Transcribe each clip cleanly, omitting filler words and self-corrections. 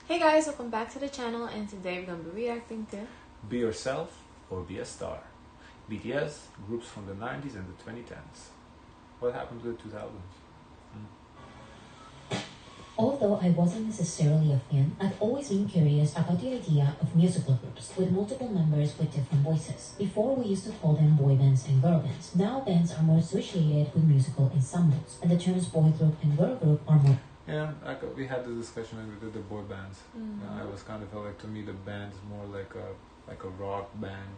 Hey guys, welcome back to the channel, and today we're going to be reacting to Be Yourself or Be a Star. BTS, groups from the 90s and the 2010s. What happened to the 2000s? Although I wasn't necessarily a fan, I've always been curious about the idea of musical groups with multiple members with different voices. Before, we used to call them boy bands and girl bands. Now bands are more associated with musical ensembles, and the terms boy group and girl group are more... Yeah, we had this discussion when we did the boy bands. I was kind of felt like, to me, the band is more like a rock band.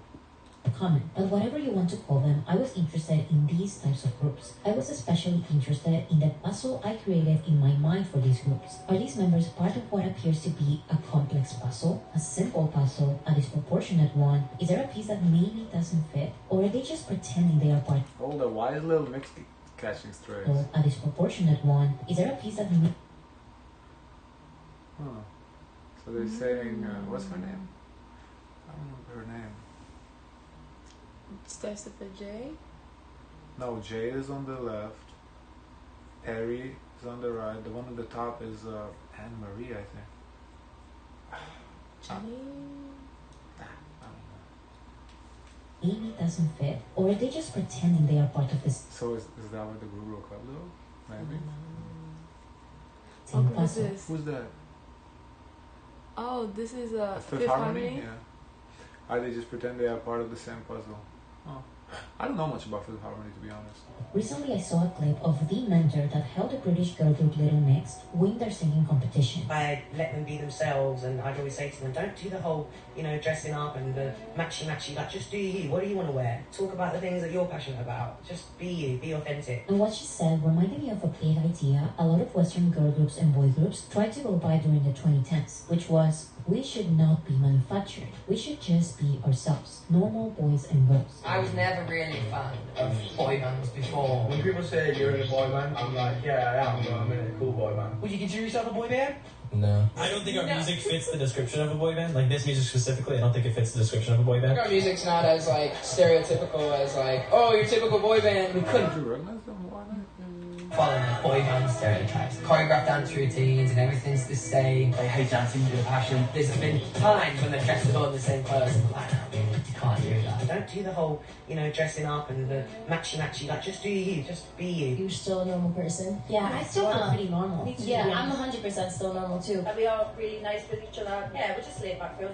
Common, but whatever you want to call them, I was interested in these types of groups. I was especially interested in the puzzle I created in my mind for these groups. Are these members part of what appears to be a complex puzzle, a simple puzzle, a disproportionate one? Is there a piece that maybe doesn't fit? Or are they just pretending they are part? Oh, the wise little mix catching strays. Or a disproportionate one? Is there a piece that may... Huh. So they're saying, what's her name? I don't remember her name. Starts with a J? No, Jay is on the left. Perry is on the right. The one at the top is Anne Marie, I think. Jenny? I don't know. maybe doesn't fit? Or are they just pretending they are part of this So is that what the group broke up though? Maybe. same Who's puzzle? this? Who's that? Oh, this is a Fifth Harmony? Yeah. Are they just pretend they are part of the same puzzle? Oh. I don't know much about Fifth Harmony, to be honest. Recently, I saw a clip of the mentor that held the British girl group Little Mix win their singing competition. I'd let them be themselves, and I'd always say to them, don't do the whole, dressing up and the matchy, like, just do you. What do you want to wear? Talk about the things that you're passionate about. Just be you, be authentic. And what she said reminded me of a big idea a lot of Western girl groups and boy groups tried to go by during the 2010s, which was, we should not be manufactured. We should just be ourselves, normal boys and girls. I was never really a fan of boy bands before. When people say you're in a boy band, I'm like, yeah, I am, but I'm in a cool boy band. Would you consider yourself a boy band? No. I don't think our music fits the description of a boy band. Like this music specifically, I don't think it fits the description of a boy band. Our music's not as stereotypical as oh, your typical boy band. We couldn't Did you recognize them? follow the boy band stereotypes. Choreographed dance routines and everything's the same. They hate dancing with a passion. There's been times when they're dressed all in the same clothes and I'm like, no, you can't do that. Don't do the whole, dressing up and the matchy, like, just do you, just be you. You're still a normal person? Yeah, I still feel pretty normal. Me too, yeah, I'm 100% still normal too. Are we all really nice with each other? Yeah, we're just laid back real.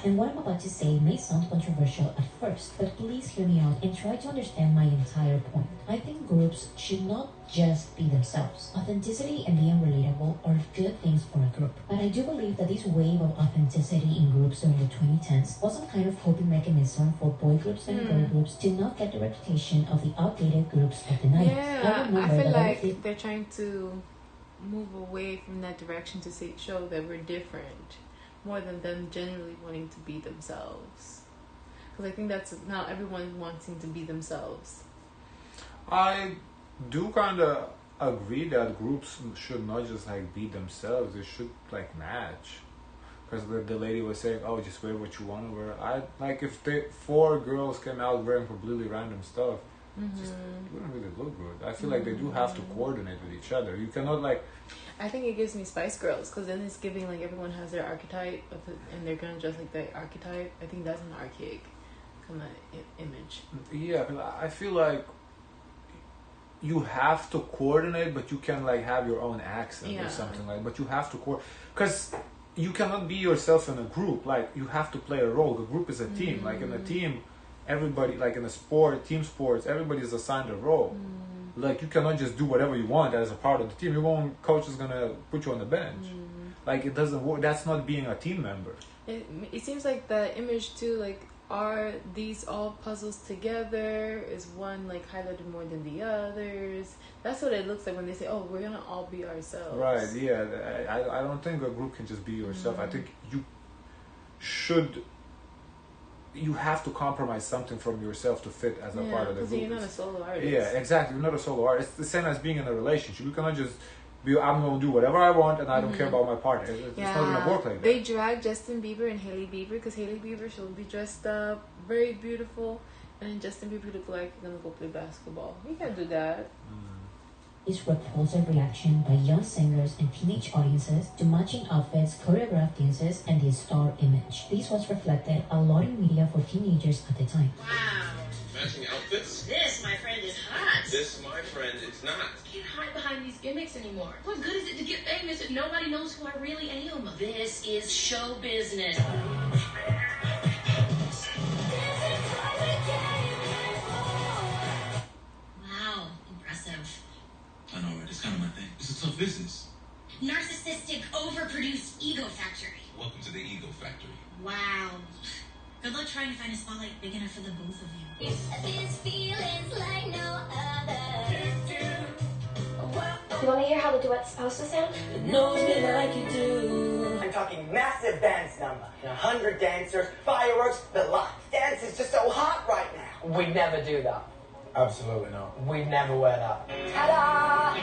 And what I'm about to say may sound controversial at first, but please hear me out and try to understand my entire point. I think groups should not just be themselves. Authenticity and being relatable are good things for a group. But I do believe that this wave of authenticity in groups during the 2010s was some kind of coping mechanism for boy groups and girl groups to not get the reputation of the outdated groups of the 90s. Yeah, I remember feel that like they're trying to move away from that direction to show that we're different, more than them generally wanting to be themselves. Because I think that's now everyone wanting to be themselves. I do kind of agree that groups should not just be themselves. They should match. Because the lady was saying, oh, just wear what you want to wear. If four girls came out wearing completely random stuff, it wouldn't really look good. I feel like they do have to coordinate with each other. You cannot I think it gives me Spice Girls, because then it's giving everyone has their archetype and they're gonna dress like that archetype. I think that's an archaic kind of image. Yeah, I feel like you have to coordinate, but you can have your own accent or something but you have to because you cannot be yourself in a group. You have to play a role. The group is a team. In a team, everybody, in a sport, team sports, everybody is assigned a role. You cannot just do whatever you want as a part of the team. Your own coach is gonna put you on the bench. It doesn't work. That's not being a team member. It seems like the image too, are these all puzzles together? Is one highlighted more than the others? That's what it looks like when they say, oh, we're gonna all be ourselves. Right, yeah. I don't think a group can just be yourself. I think you have to compromise something from yourself to fit as a part of the group. Because you're not a solo artist. Yeah, exactly. You're not a solo artist. It's the same as being in a relationship. You cannot just be, I'm going to do whatever I want and I don't care about my partner. It's not going to work like that. They dragged Justin Bieber and Hailey Bieber because Hailey Bieber, she'll be dressed up, very beautiful, and then Justin Bieber look like he's going to go play basketball. You can't do that. is repulsive reaction by young singers and teenage audiences to matching outfits, choreographed dances, and the star image. This was reflected a lot in media for teenagers at the time. Wow. Matching outfits? This, my friend, is hot. This, my friend, is not. Can't hide behind these gimmicks anymore. What good is it to get famous if nobody knows who I really am? This is show business. Wow, impressive. I know, right? It's kind of my thing. It's a tough business. Narcissistic, overproduced ego factory. Welcome to the ego factory. Wow. Good luck trying to find a spotlight big enough for the both of you. This feeling's like no other. You want to hear how the duet's supposed to sound? Knows me like you do. I'm talking massive dance number. 100 dancers, fireworks, the lot. Dance is just so hot right now. We'd never do that. Absolutely not. We'd never wear that. Ta-da!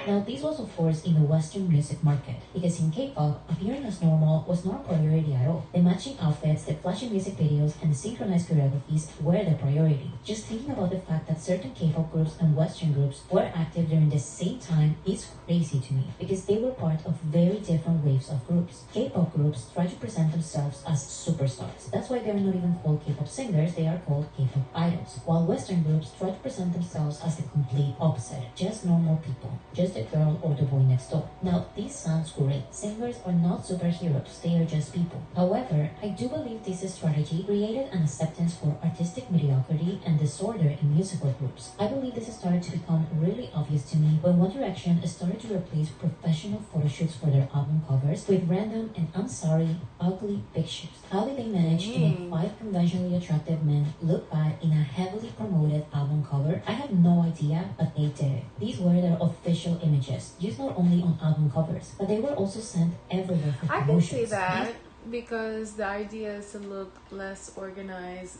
Now, this was of course in the Western music market, because in K-pop, appearing as normal was not a priority at all. The matching outfits, the flashy music videos, and the synchronized choreographies were the priority. Just thinking about the fact that certain K-pop groups and Western groups were active during the same time is crazy to me, because they were part of very different waves of groups. K-pop groups try to present themselves as superstars. That's why they're not even called K-pop singers, they are called K-pop idols. While Western groups try to present themselves as the complete opposite, just normal people, just the girl or the boy next door. Now, this sounds great. Singers are not superheroes, they are just people. However, I do believe this strategy created an acceptance for artistic mediocrity and disorder in musical groups. I believe this started to become really obvious to me when One Direction started to replace professional photo shoots for their album covers with random and, I'm sorry, ugly pictures. How did they manage to make 5 conventionally attractive men look bad in a heavily promoted album cover? I have no idea, but they did it. These were their official images, used not only on album covers, but they were also sent everywhere for promotions. I can see that, because the idea is to look less organized,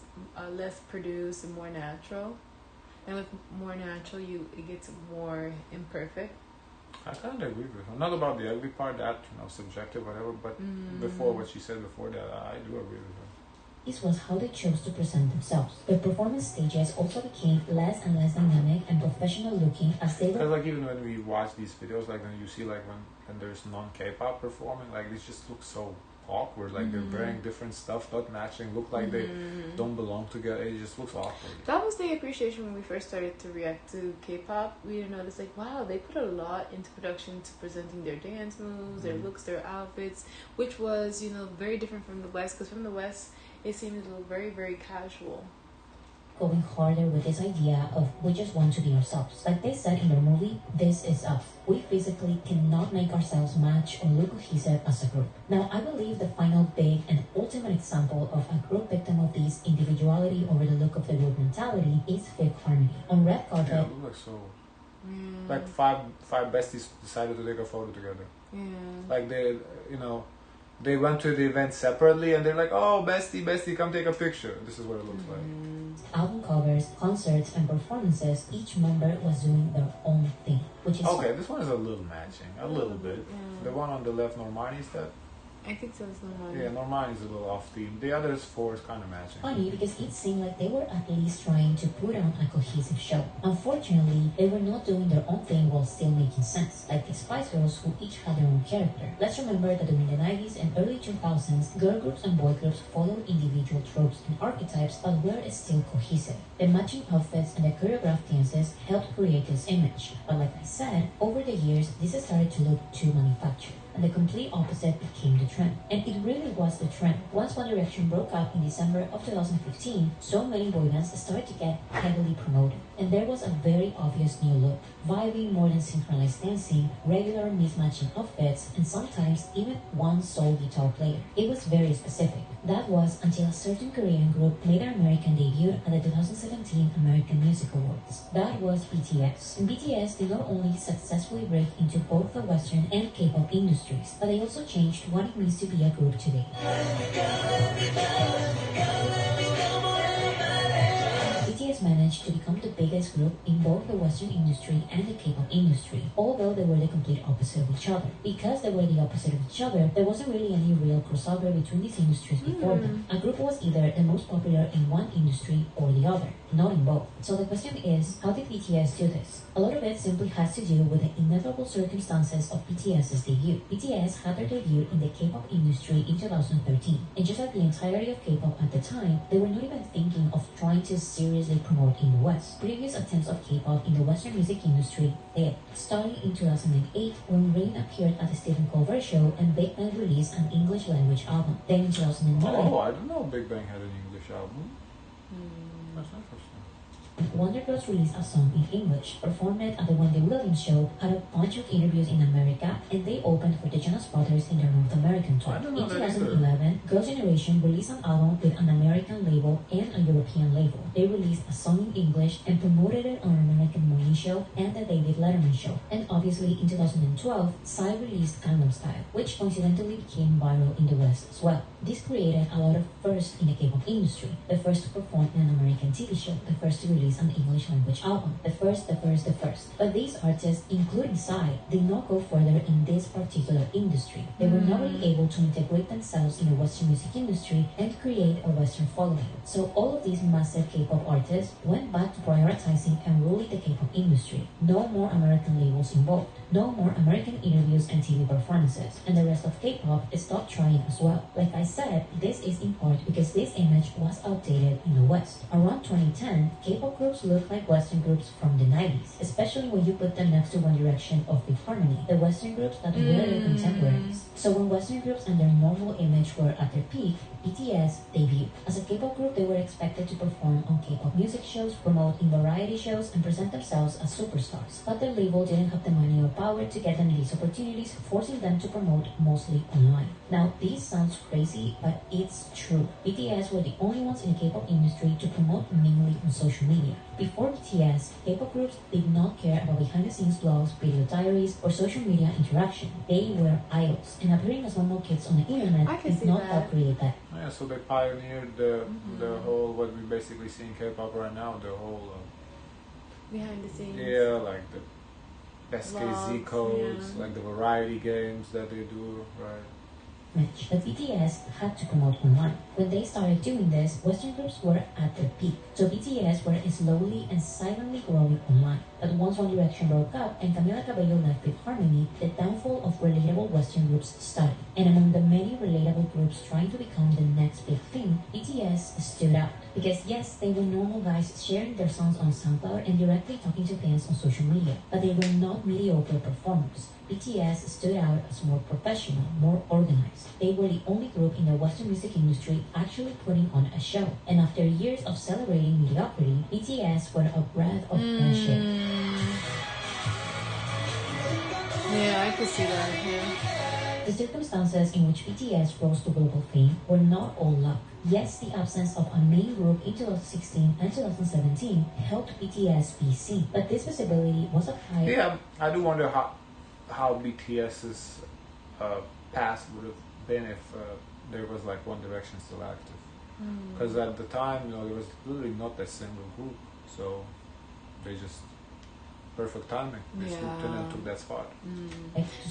less produced, and more natural. And with more natural, it gets more imperfect. I kind of agree with her. Not about the ugly part, that, subjective, whatever, but before what she said before that, I do agree with her. This was how they chose to present themselves. The performance stages also became less and less dynamic and professional looking as they were. Because like even when we watch these videos, like when you see like when there's non-K-pop performing, like this just looks so awkward. Like they're wearing different stuff, not matching, look like they don't belong together. It just looks awkward. That was the appreciation when we first started to react to K-pop. We noticed like, wow, they put a lot into production to presenting their dance moves, their looks, their outfits, which was very different from the West. Because from the West, it seemed very, very casual. Going harder with this idea of we just want to be ourselves. Like they said in their movie, this is us. We physically cannot make ourselves match or look cohesive as a group. Now, I believe the final big and ultimate example of a group victim of this individuality over the look of the group mentality is Fifth Harmony. On red carpet, yeah, it looks so. Like five besties decided to take a photo together. Yeah. Like they went to the event separately and they're like, oh, bestie, come take a picture. This is what it looks like. Album covers, concerts, and performances, each member was doing their own thing, which is okay. This one is a little matching, a little bit. The one on the left, Normani, is that? I think so. It's Normani. Yeah, Normani is a little off theme. The others 4 is kind of matching. Funny because it seemed like they were at least trying to put on a cohesive show. Unfortunately, they were not doing their own thing while still making sense, like the Spice Girls who each had their own character. Let's remember that during the 90s and early 2000s, girl groups and boy groups followed individual tropes and archetypes but were still cohesive. The matching outfits and the choreographed dances helped create this image. But like I said, over the years, this started to look too manufactured. And the complete opposite became the trend. And it really was the trend. Once One Direction broke up in December of 2015, so many boy bands started to get heavily promoted. And there was a very obvious new look. Vibing more than synchronized dancing, regular mismatching outfits, and sometimes even one sole guitar player. It was very specific. That was until a certain Korean group made their American debut at the 2017 American Music Awards. That was BTS. And BTS did not only successfully break into both the Western and K-pop industries, but they also changed what it means to be a group today. BTS managed to become the biggest group in both the Western industry and the K-pop industry, although they were the complete opposite of each other. Because they were the opposite of each other, there wasn't really any real crossover between these industries before them. A group was either the most popular in one industry or the other, not in both. So the question is, how did BTS do this? A lot of it simply has to do with the inevitable circumstances of BTS's debut. BTS had their debut in the K-pop industry in 2013, and just like the entirety of K-pop at the time, they were not even thinking of trying to seriously promote in the West. Previous attempts of K-pop in the Western music industry failed, starting in 2008 when Rain appeared at the Stephen Colbert Show and Big Bang released an English language album. Then in 2009... Oh, I didn't know Big Bang had an English album. That's interesting. Wonder Girls released a song in English, performed it at the Wendy Williams Show, had a bunch of interviews in America, and they opened for the Jonas Brothers in their North American tour. In 2011, Girls' Generation released an album with an American label and a European label. They released a song in English and promoted it on an American morning show and the David Letterman Show. And obviously in 2012, Psy released Gangnam Style, which coincidentally became viral in the West as well. This created a lot of firsts in the K-pop industry. The first to perform in an American TV show, the first to release an English language album, the first. But these artists, including Psy, did not go further in this particular industry. They were not really able to integrate themselves in the Western music industry and create a Western following. So all of these massive K-pop artists went back to prioritizing and ruling the K-pop industry. No more American labels involved. No more American interviews and TV performances. And the rest of K-pop stopped trying as well. Like I said, this is in part because this image was outdated in the West. Around 2010, K-pop groups looked like Western groups from the 90s, especially when you put them next to One Direction or Big Harmony, the Western groups that were their contemporaries. So when Western groups and their normal image were at their peak, BTS debuted. As a K-pop group, they were expected to perform on K-pop music shows, promote in variety shows, and present themselves as superstars. But their label didn't have the money or power to get them these opportunities, forcing them to promote mostly online. Now, this sounds crazy, but it's true. BTS were the only ones in the K-pop industry to promote mainly on social media. Before BTS, K-pop groups did not care about behind-the-scenes blogs, video diaries, or social media interaction. They were idols, and appearing as normal kids on the internet did not help create that. Yeah, so they pioneered the whole, what we basically see in K-pop right now, the whole... behind the scenes. Yeah, like the SKZ codes, like the variety games that they do, right? But BTS had to promote online. When they started doing this, Western groups were at their peak. So BTS were slowly and silently growing online. But once One Direction broke up and Camila Cabello left Big Harmony, the downfall of relatable Western groups started. And among the many relatable groups trying to become the next big thing, BTS stood out. Because yes, they were normal guys sharing their songs on SoundCloud and directly talking to fans on social media, but they were not mediocre performers. BTS stood out as more professional, more organized. They were the only group in the Western music industry actually putting on a show. And after years of celebrating mediocrity, BTS were a breath of fresh air. Yeah, I could see that, yeah. The circumstances in which BTS rose to global fame were not all luck. Yes, the absence of a main group in 2016 and 2017 helped BTS be seen, but this visibility was a high... Yeah, I do wonder how BTS's past would have been if there was like One Direction still active. Because at the time, there was literally not a single group, so they just... perfect timing. They swooped in and took that spot.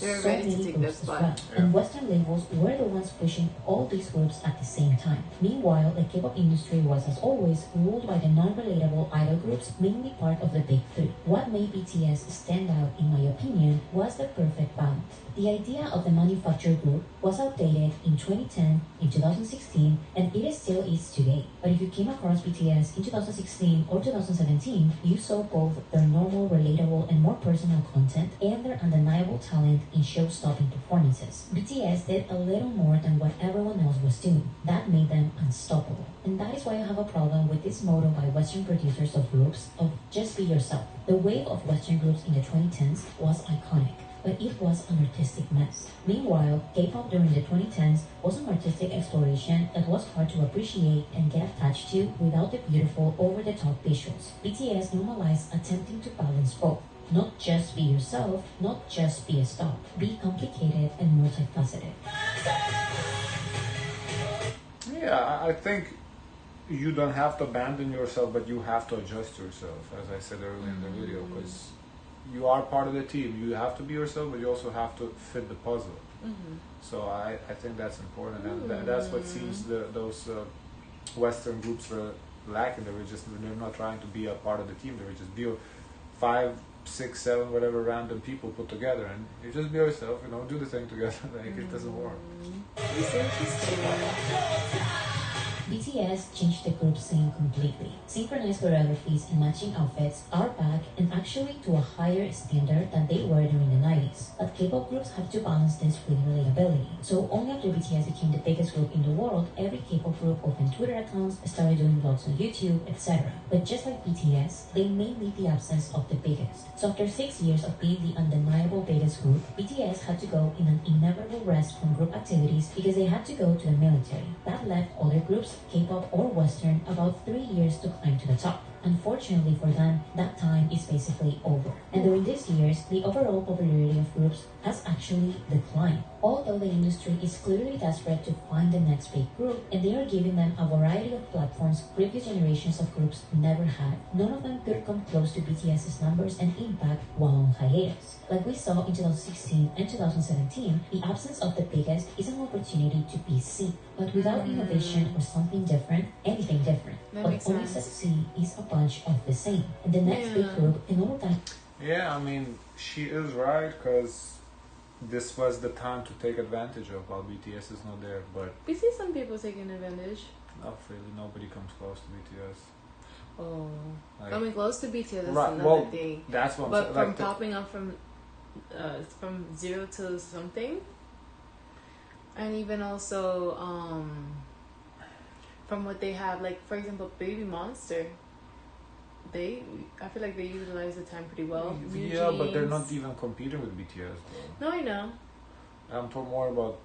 They're ready to take that spot. Well. And Western labels were the ones pushing all these groups at the same time. Meanwhile, the K-pop industry was, as always, ruled by the non-relatable idol groups, mainly part of the big three. What made BTS stand out, in my opinion, was the perfect balance. The idea of the manufactured group was outdated in 2010, in 2016, and it still is today. But if you came across BTS in 2016 or 2017, you saw both their normal, relatable, and more personal content and their undeniable talent in show-stopping performances. BTS did a little more than what everyone else was doing. That made them unstoppable. And that is why I have a problem with this motto by Western producers of groups of just be yourself. The wave of Western groups in the 2010s was iconic, but it was an artistic mess. Meanwhile, K-pop during the 2010s was an artistic exploration that was hard to appreciate and get attached to without the beautiful, over-the-top visuals. BTS normalized attempting to balance both. Not just be yourself, not just be a star. Be complicated and multifaceted. Yeah, I think you don't have to abandon yourself, but you have to adjust yourself, as I said earlier in the video, because you are part of the team. You have to be yourself, but you also have to fit the puzzle. So I think that's important, and that's what seems those Western groups were lacking. They're not trying to be a part of the team. They were just be 5, 6, 7, whatever random people put together, and you just be yourself. You know, do the thing together. Like it doesn't work. BTS changed the group scene completely. Synchronized choreographies and matching outfits are back, and actually to a higher standard than they were during the 90s. But K-pop groups have to balance this with relatability. So only after BTS became the biggest group in the world, every K-pop group opened Twitter accounts, started doing vlogs on YouTube, etc. But just like BTS, they may need the absence of the biggest. So after 6 years of being the undeniable biggest group, BTS had to go in an inevitable rest from group activities because they had to go to the military. That left other groups, K-pop or Western, about 3 years to climb to the top. Unfortunately for them, that time is basically over. And during these years, the overall popularity of groups has actually declined. Although the industry is clearly desperate to find the next big group, and they are giving them a variety of platforms previous generations of groups never had, none of them could come close to BTS's numbers and impact while on hiatus. Like we saw in 2016 and 2017, the absence of the biggest is an opportunity to be seen. But without innovation or something different, anything different, what only succeed is a bunch of the same. And the next big group in all time. Yeah, I mean, she is right, because this was the time to take advantage of while BTS is not there, but... We see some people taking advantage. Not really, nobody comes close to BTS. Oh. Like, Coming close to BTS is right, another thing. That's what but I'm from like popping up from 0 to something, and even also from what they have, like for example Baby Monster, I feel like they utilize the time pretty well. Yeah, but they're not even competing with BTS though. No, I know. I'm talking more about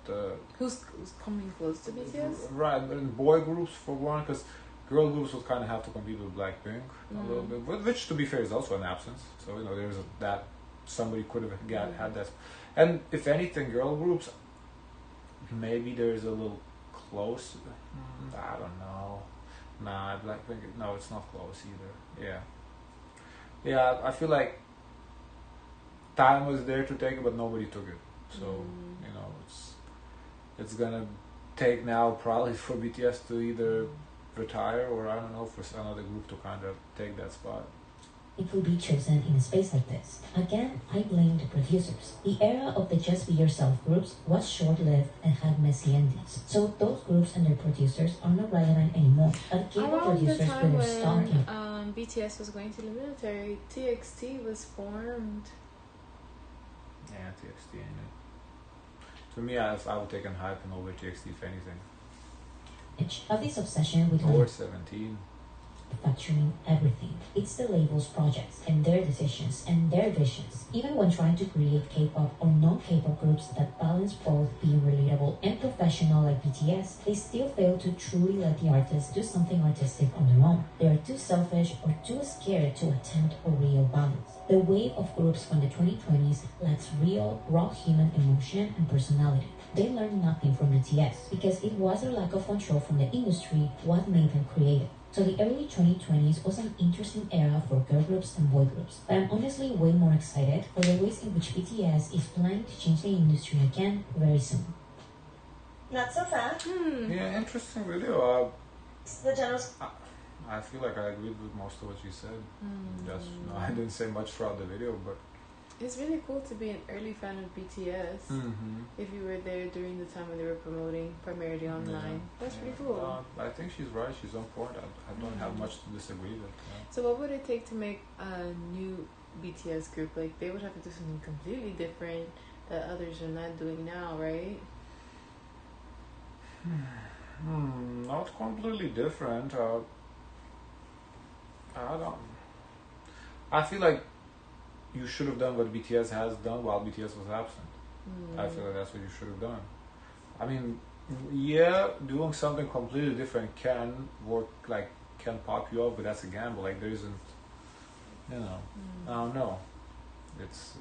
who's coming close to BTS. Right, and boy groups for one, because girl groups would kind of have to compete with Blackpink a little bit, which to be fair is also an absence. So you know, there's that somebody could have had that. And if anything, girl groups, maybe there's a little close. I don't know. Nah, Blackpink. No, it's not close either. Yeah. I feel like time was there to take it, but nobody took it. So you know, it's gonna take now probably for BTS to either retire or I don't know, for another group to kind of take that spot. It will be chosen in a space like this. Again, I blame the producers. The era of the just be yourself groups was short-lived and had messy endings. So those groups and their producers are not relevant anymore. But K-pop producers put their stock in. BTS was going to the military, TXT was formed. Yeah, TXT ain't it. To me, I would take an Hypen over TXT if anything. Of this obsession with or 17. Factoring everything. It's the label's projects and their decisions and their visions. Even when trying to create K-pop or non-K-pop groups that balance both being relatable and professional like BTS, they still fail to truly let the artists do something artistic on their own. They are too selfish or too scared to attempt a real balance. The wave of groups from the 2020s lacks real, raw human emotion and personality. They learned nothing from BTS because it was their lack of control from the industry what made them creative. So the early 2020s was an interesting era for girl groups and boy groups, but I'm honestly way more excited for the ways in which BTS is planning to change the industry again very soon. Not so fast. Yeah, interesting video. The general... I feel like I agreed with most of what you said. I didn't say much throughout the video, but it's really cool to be an early fan of BTS. If you were there during the time when they were promoting primarily online, that's pretty cool. I think she's right. She's on point. I don't have much to disagree with. So what would it take to make a new BTS group? Like they would have to do something completely different that others are not doing now, right? Not completely different. I feel like you should have done what BTS has done while BTS was absent. I feel like that's what you should have done. I mean, yeah, doing something completely different can work, like can pop you up, but that's a gamble. Like there isn't, you know, I don't know. It's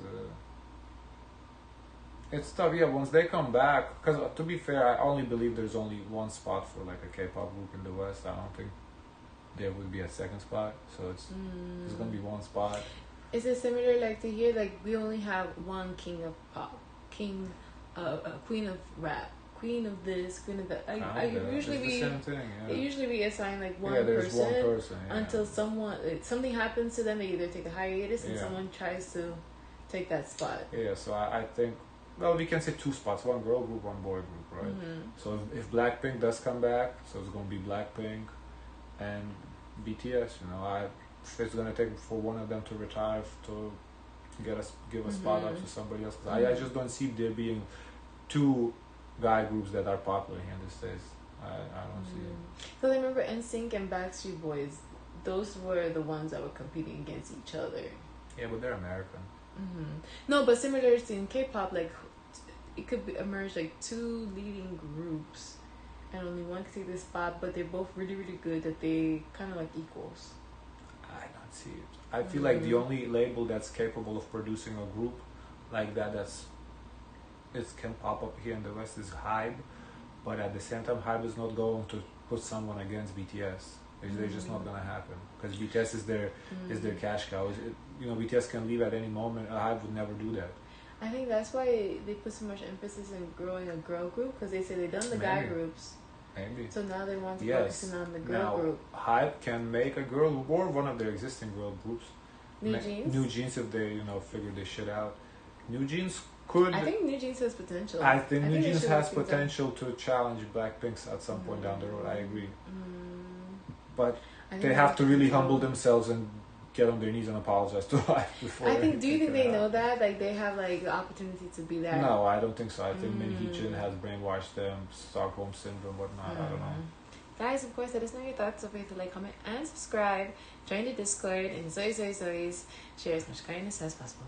tough. Yeah, once they come back, because to be fair, I only believe there's only one spot for like a K-pop group in the West. I don't think there would be a second spot. So it's gonna be one spot. Is it similar like to here? Like we only have one king of pop, queen of rap, queen of this, queen of that. Usually we the same thing, yeah. It usually we assign like one there's person, one person until something happens to them. They either take a hiatus and Yeah. someone tries to take that spot. Yeah, so I think, well, we can say two spots: one girl group, one boy group, right? So if Blackpink does come back, so it's gonna be Blackpink and BTS. You know, if it's gonna take for one of them to retire to give a spot up to somebody else. 'Cause I just don't see there being two guy groups that are popular here in the States. I don't see it. So I remember NSYNC and Backstreet Boys. Those were the ones that were competing against each other. Yeah, but they're American. No, but similar to in K-pop, like it could emerge like two leading groups, and only one could take this spot. But they're both really, really good. That they kind of like equals. I don't see it. I feel like the only label that's capable of producing a group like that it can pop up here in the West is Hybe, but at the same time, Hybe is not going to put someone against BTS. It's just not gonna happen because BTS is their cash cow. BTS can leave at any moment. Hybe would never do that. I think that's why they put so much emphasis in growing a girl group because they say they've done the guy groups. Maybe. So now they want to focus on the girl group. Hybe can make a girl or one of their existing girl groups. New Jeans if they figure this shit out. New Jeans could. I think New Jeans has potential. I think New Jeans has potential to challenge Blackpink at some point down the road. I agree. But they have to really humble themselves and get on their knees and apologize to Hybe before. Do you think they know that? Like they have like the opportunity to be that? No, I don't think so. I think Minhee Jin has brainwashed them, Stockholm syndrome, whatnot. I don't know. Guys, of course, let us know your thoughts. Don't forget to like, comment, and subscribe. Join the Discord and Zoe's. Share as much kindness as possible.